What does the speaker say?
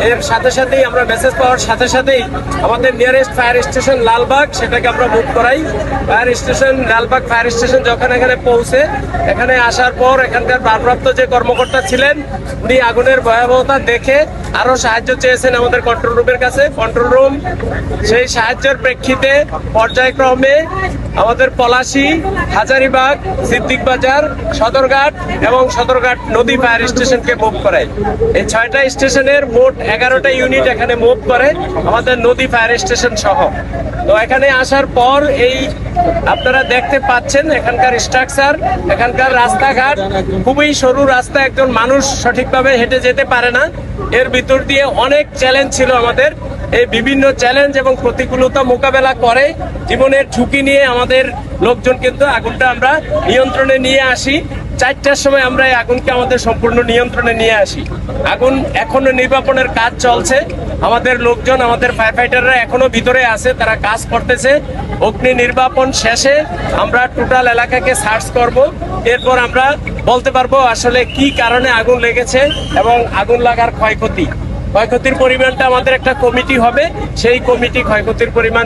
এর সাথে সাথেই আমরা মেসেজ পাওয়ার সাথে সাথেই আমাদের নিয়ারেস্ট ফায়ার স্টেশন লালবাগ সেটাকে আমরা মুভ করাই। Fire station Lalbagh fire station যখন এখানে পৌঁছে, এখানে আসার পর এখানকার ভারপ্রাপ্ত যে কর্মকর্তা ছিলেন উনি আগুনের ভয়াবহতা দেখে আরো সাহায্য চেয়েছেন আমাদের কন্ট্রোল রুমের কাছে। কন্ট্রোল রুম সেই সাহায্যের প্রেক্ষিতে পর্যায়ক্রমে আমাদের পলাশী, হাজারীবাগ, সিদ্দিক বাজার, সদরঘাট এবং সদরঘাট নদী ফায়ার স্টেশনকে মুভ করে। এই 6টা স্টেশনের মোট 11টা ইউনিট এখানে মুভ করে আমাদের নদী ফায়ার স্টেশন সহ। তো এখানে আসার পর এই আপনারা দেখতে পাচ্ছেন এখানকার স্ট্রাকচার, এখানকার রাস্তাঘাট খুবই সরু রাস্তা, একজন মানুষ সঠিকভাবে হেঁটে যেতে পারে না। এর ভিতর দিয়ে অনেক চ্যালেঞ্জ ছিল আমাদের। এই বিভিন্ন চ্যালেঞ্জ এবং প্রতিকূলতা মোকাবেলা করে জীবনের ঝুঁকি নিয়ে আমাদের লোকজন কিন্তু আগুনটা আমরা নিয়ন্ত্রণে নিয়ে আসি। 4টার সময় আমরা এই আগুনকে আমাদের সম্পূর্ণ নিয়ন্ত্রণে নিয়ে আসি। আগুন এখনো নির্বাপনের কাজ চলছে। আমাদের লোকজন, আমাদের ফায়ার ফাইটাররা এখনো ভিতরে আছে, তারা কাজ করতেছে। অগ্নি নির্বাপন শেষে আমরা টোটাল এলাকাকে সার্চ করব। এরপর আমরা বলতে পারবো আসলে কি কারণে আগুন লেগেছে এবং আগুন লাগার ক্ষয়ক্ষতির পরিমাণটা আমাদের একটা কমিটি হবে, সেই কমিটি ক্ষয়ক্ষতির পরিমাণ